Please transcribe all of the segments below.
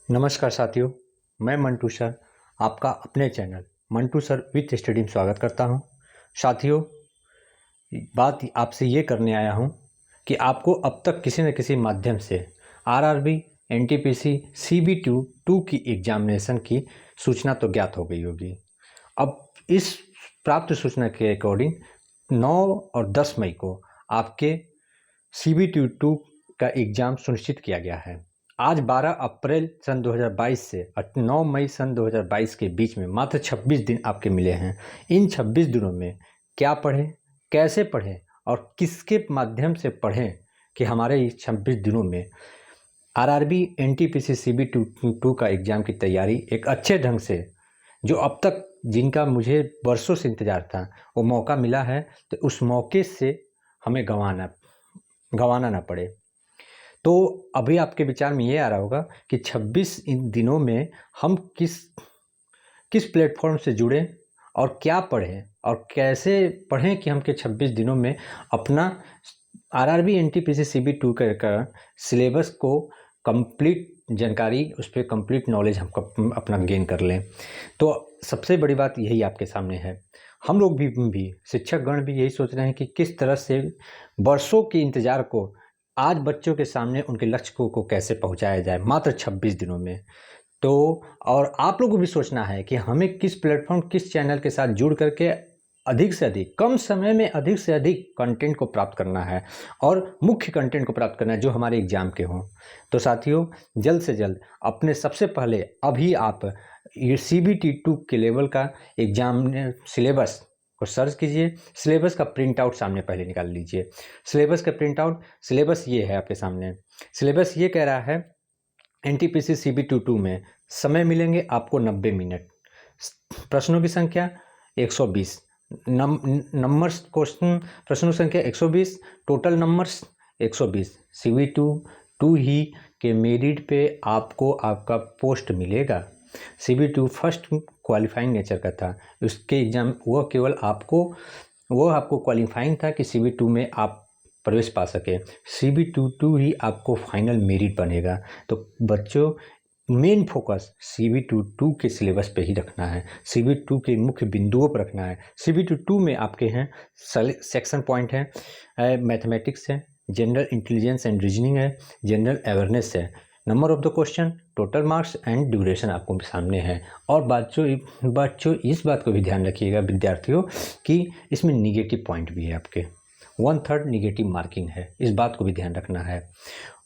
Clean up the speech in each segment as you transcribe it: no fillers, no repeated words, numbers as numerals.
नमस्कार साथियों, मैं मंटू सर आपका अपने channel Mantu sir with study में स्वागत करता हूं। साथियों, बात आपसे ये करने आया हूं कि आपको अब तक किसी न किसी माध्यम से आरआरबी, एनटीपीसी, सीबी टू की एग्जामिनेशन की सूचना तो ज्ञात हो गई होगी। अब इस प्राप्त सूचना के अकॉर्डिंग 9 और 10 मई को आपके सीबी टू का एग्ज़ाम सुनिश्चित किया गया है। आज 12 अप्रैल सन 2022 से 9 मई सन 2022 के बीच में मात्र 26 दिन आपके मिले हैं। इन 26 दिनों में क्या पढ़ें, कैसे पढ़ें और किसके माध्यम से पढ़ें कि हमारे इस 26 दिनों में आरआरबी, एनटीपीसी, सीबी टू का एग्ज़ाम की तैयारी एक अच्छे ढंग से, जो अब तक जिनका मुझे वर्षों से इंतज़ार था, वो मौका मिला है, तो उस मौके से हमें गंवाना ना पड़े। तो अभी आपके विचार में ये आ रहा होगा कि 26 इन दिनों में हम किस प्लेटफॉर्म से जुड़ें और क्या पढ़ें और कैसे पढ़ें कि हम के 26 दिनों में अपना आरआरबी, एनटीपीसी, सीबी टू का सिलेबस को कंप्लीट जानकारी, उस पर कंप्लीट नॉलेज हम अपना गेन कर लें। तो सबसे बड़ी बात यही आपके सामने है। हम लोग भी शिक्षकगण भी यही सोच रहे हैं कि किस तरह से वर्षों के इंतज़ार को आज बच्चों के सामने उनके लक्ष्य को कैसे पहुंचाया जाए मात्र 26 दिनों में। तो और आप लोगों को भी सोचना है कि हमें किस प्लेटफॉर्म, किस चैनल के साथ जुड़ करके अधिक से अधिक, कम समय में अधिक से अधिक कंटेंट को प्राप्त करना है और मुख्य कंटेंट को प्राप्त करना है जो हमारे एग्जाम के हों। तो साथियों, जल्द से जल्द अपने सबसे पहले अभी आप ये सीबी टू के लेवल का एग्जाम सिलेबस को सर्च कीजिए। सिलेबस का प्रिंट आउट सामने पहले निकाल लीजिए। सिलेबस का प्रिंट आउट, सिलेबस ये है आपके सामने। सिलेबस ये कह रहा है एनटीपीसी सीबी टू में समय मिलेंगे आपको 90 मिनट, प्रश्नों की संख्या 120, नंबर्स क्वेश्चन प्रश्नों संख्या 120, टोटल नंबर्स 120। सीबी टू ही के मेरिट पे आपको आपका पोस्ट मिलेगा। CB two first qualifying nature का था, उसके एग्ज़ाम वो आपको क्वालिफाइंग था कि सीबी टू में आप प्रवेश पा सके। सीबी टू ही आपको फाइनल मेरिट बनेगा। तो बच्चों, मेन फोकस सीबी टू के सिलेबस पे ही रखना है, सीबी टू के मुख्य बिंदुओं पर रखना है। सीबी टू में आपके हैं सेक्शन पॉइंट है, मैथमेटिक्स है, जनरल इंटेलिजेंस एंड रीजनिंग है, जनरल अवेयरनेस है, number of the question, total marks and duration आपको सामने है। और बच्चों इस बात को भी ध्यान रखिएगा विद्यार्थियों कि इसमें निगेटिव पॉइंट भी है, आपके 1/3 निगेटिव मार्किंग है, इस बात को भी ध्यान रखना है।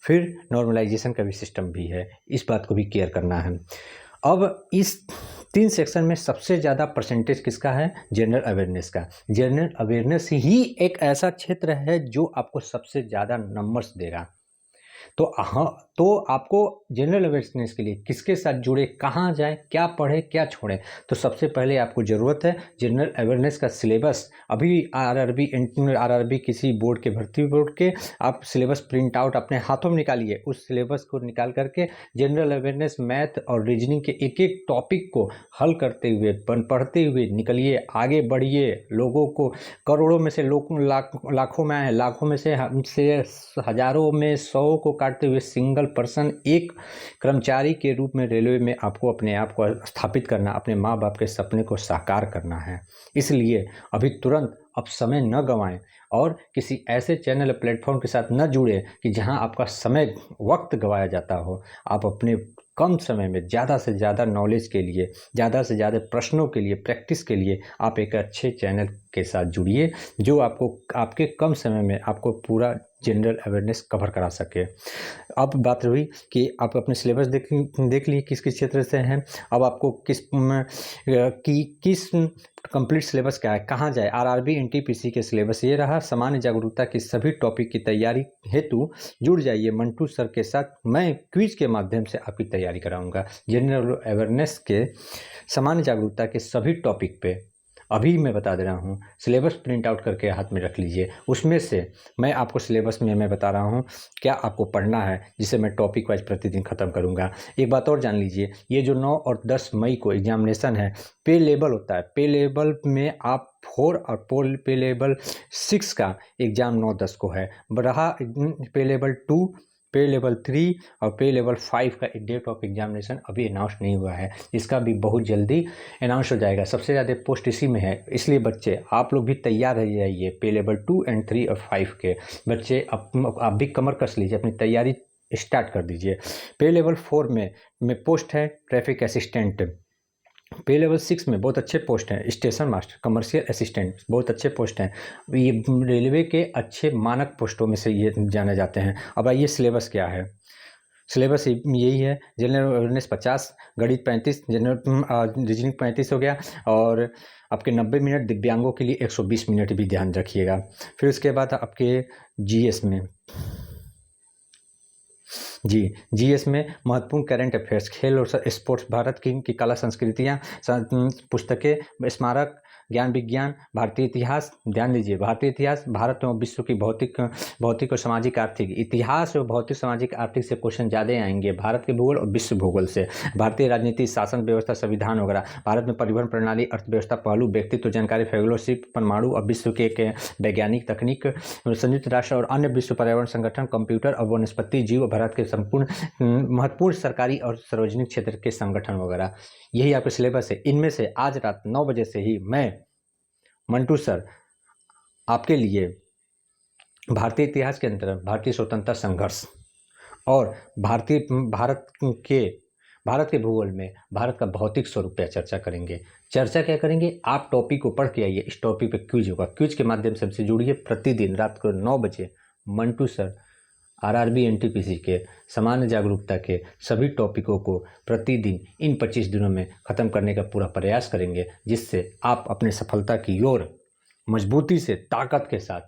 फिर नॉर्मलाइजेशन का भी सिस्टम भी है, इस बात को भी केयर करना है। अब इस 3 सेक्शन में सबसे ज़्यादा परसेंटेज किसका है? जनरल अवेयरनेस का। जनरल अवेयरनेस ही एक ऐसा क्षेत्र है जो आपको सबसे ज़्यादा नंबर्स देगा। तो हाँ, तो आपको जनरल अवेयरनेस के लिए किसके साथ जुड़े, कहाँ जाएं, क्या पढ़ें, क्या छोड़ें? तो सबसे पहले आपको ज़रूरत है जनरल अवेयरनेस का सिलेबस। अभी आरआरबी किसी बोर्ड के, भर्ती बोर्ड के, आप सिलेबस प्रिंट आउट अपने हाथों में निकालिए। उस सिलेबस को निकाल करके जनरल अवेयरनेस, मैथ और रीजनिंग के एक एक टॉपिक को हल करते हुए, पढ़ते हुए निकलिए, आगे बढ़िए। लोगों को करोड़ों में से लाखों में आए, लाखों में से हमसे हजारों में 100 को काटते हुए सिंगल पर्सन, एक कर्मचारी के रूप में रेलवे में आपको अपने आप को स्थापित करना, अपने माँ बाप के सपने को साकार करना है। इसलिए अभी तुरंत अब समय न गंवाएं और किसी ऐसे चैनल प्लेटफॉर्म के साथ न जुड़े कि जहां आपका समय, वक्त गंवाया जाता हो। आप अपने कम समय में ज़्यादा से ज़्यादा नॉलेज के लिए, ज़्यादा से ज़्यादा प्रश्नों के लिए, प्रैक्टिस के लिए आप एक अच्छे चैनल के साथ जुड़िए जो आपको आपके कम समय में आपको पूरा जनरल अवेयरनेस कवर करा सके। अब बात रही कि आप अपने सिलेबस देख लिए किस किस क्षेत्र से हैं। अब आपको किस कंप्लीट सिलेबस क्या है, कहाँ जाए। आरआरबी, एनटीपीसी के सिलेबस ये रहा। सामान्य जागरूकता की सभी टॉपिक की तैयारी हेतु जुड़ जाइए मंटू सर के साथ। मैं क्विज के माध्यम से आपकी तैयारी कराऊंगा। जनरल अवेयरनेस के, सामान्य जागरूकता के सभी टॉपिक पे अभी मैं बता दे रहा हूँ। सिलेबस प्रिंट आउट करके हाथ में रख लीजिए। उसमें से मैं आपको सिलेबस में मैं बता रहा हूँ क्या आपको पढ़ना है, जिसे मैं टॉपिक वाइज प्रतिदिन ख़त्म करूँगा। एक बात और जान लीजिए, ये जो 9 और 10 मई को एग्जामिनेशन है, पे लेवल होता है। पे लेवल में आप 4 और पे लेवल 6 का एग्ज़ाम 9-10 को है। रहा पे लेवल 2, पे लेवल 3 और पे लेवल 5 का डेट ऑफ एग्जामिनेशन अभी अनाउंस नहीं हुआ है, इसका भी बहुत जल्दी अनाउंस हो जाएगा। सबसे ज़्यादा पोस्ट इसी में है, इसलिए बच्चे आप लोग भी तैयार रह जाइए। पे लेवल 2 एंड 3 और 5 के बच्चे आप भी कमर कस लीजिए, अपनी तैयारी स्टार्ट कर दीजिए। पे लेवल 4 में पोस्ट है ट्रैफिक असिस्टेंट। पे लेवल 6 में बहुत अच्छे पोस्ट हैं, स्टेशन मास्टर, कमर्शियल असिस्टेंट, बहुत अच्छे पोस्ट हैं। ये रेलवे के अच्छे मानक पोस्टों में से ये जाने जाते हैं। अब आइए सिलेबस क्या है। सिलेबस यही है, जनरल अवेयरनेस 50, गणित 35, जनरल रीजनिंग 35 हो गया, और आपके 90 मिनट, दिव्यांगों के लिए 120 मिनट भी ध्यान रखिएगा। फिर उसके बाद आपके जीएस में जीएस में महत्वपूर्ण करंट अफेयर्स, खेल और स्पोर्ट्स, भारत की कला संस्कृतियाँ, पुस्तकें, स्मारक, ज्ञान विज्ञान, भारतीय इतिहास। ध्यान दीजिए, भारतीय इतिहास, भारत और विश्व की भौतिक और सामाजिक आर्थिक, इतिहास और भौतिक सामाजिक आर्थिक से क्वेश्चन ज़्यादा आएंगे, भारत के भूगोल और विश्व भूगोल से। भारतीय राजनीति, शासन व्यवस्था, संविधान वगैरह, भारत में परिवहन प्रणाली, अर्थव्यवस्था पहलू, व्यक्तित्व जानकारी, फेलोशिप, परमाणु और विश्व के वैज्ञानिक तकनीक, संयुक्त राष्ट्र और अन्य विश्व पर्यावरण संगठन, कंप्यूटर और वनस्पति जीव, भारत के संपूर्ण महत्वपूर्ण सरकारी और सार्वजनिक क्षेत्र के संगठन वगैरह। यही आपका सिलेबस है। इनमें से आज रात 9 बजे से ही मैं मंटू सर आपके लिए भारतीय इतिहास के अंतर्गत भारतीय स्वतंत्रता संघर्ष और भारत के भूगोल में भारत का भौतिक स्वरूप पर चर्चा करेंगे। चर्चा क्या करेंगे, आप टॉपिक को पढ़ के आइए, इस टॉपिक पे क्विज होगा, क्विज के माध्यम से हमसे जुड़िए। प्रतिदिन रात को 9 बजे मंटू सर आरआरबी एनटीपीसी के सामान्य जागरूकता के सभी टॉपिकों को प्रतिदिन इन 25 दिनों में ख़त्म करने का पूरा प्रयास करेंगे, जिससे आप अपने सफलता की ओर मजबूती से, ताकत के साथ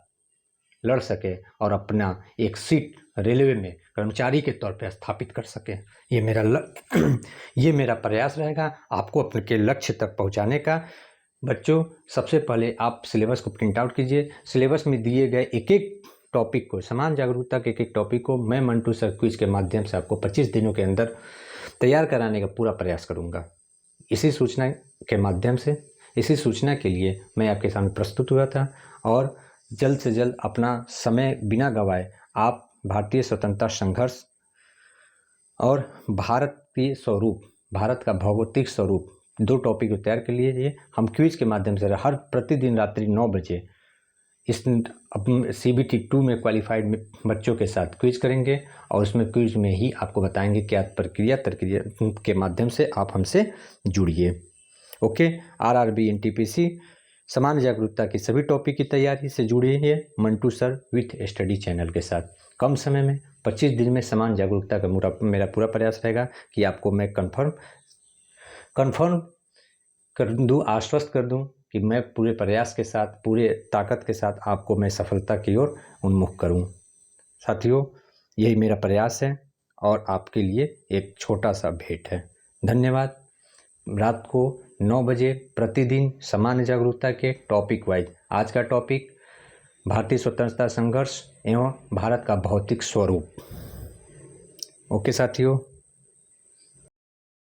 लड़ सके और अपना एक सीट रेलवे में कर्मचारी के तौर पर स्थापित कर सके। ये मेरा प्रयास रहेगा आपको अपने के लक्ष्य तक पहुंचाने का। बच्चों, सबसे पहले आप सिलेबस को प्रिंट आउट कीजिए। सिलेबस में दिए गए एक एक टॉपिक को, समान जागरूकता के एक टॉपिक को मैं मंटू सर क्विज के माध्यम से आपको 25 दिनों के अंदर तैयार कराने का पूरा प्रयास करूंगा। इसी सूचना के माध्यम से, इसी सूचना के लिए मैं आपके सामने प्रस्तुत हुआ था, और जल्द से जल्द अपना समय बिना गंवाए आप भारतीय स्वतंत्रता संघर्ष और भारतीय स्वरूप, भारत का भौगोलिक स्वरूप, 2 टॉपिक को तैयार कर लीजिए। हम क्विज के माध्यम से हर प्रतिदिन रात्रि 9 बजे इस CBT 2 में क्वालिफाइड बच्चों के साथ क्विज करेंगे, और उसमें क्विज में ही आपको बताएंगे क्या प्रक्रिया के माध्यम से आप हमसे जुड़िए। ओके, आरआरबी एनटीपीसी समान जागरूकता की सभी टॉपिक की तैयारी से जुड़िए Mantu sir with study channel के साथ। कम समय में 25 दिन में समान जागरूकता का मेरा पूरा प्रयास रहेगा कि आपको मैं कन्फर्म कर दूँ, आश्वस्त कर दूँ कि मैं पूरे प्रयास के साथ, पूरे ताकत के साथ आपको मैं सफलता की ओर उन्मुख करूं। साथियों, यही मेरा प्रयास है और आपके लिए एक छोटा सा भेंट है। धन्यवाद। रात को 9 बजे प्रतिदिन सामान्य जागरूकता के टॉपिक वाइज, आज का टॉपिक भारतीय स्वतंत्रता संघर्ष एवं भारत का भौतिक स्वरूप। ओके साथियों।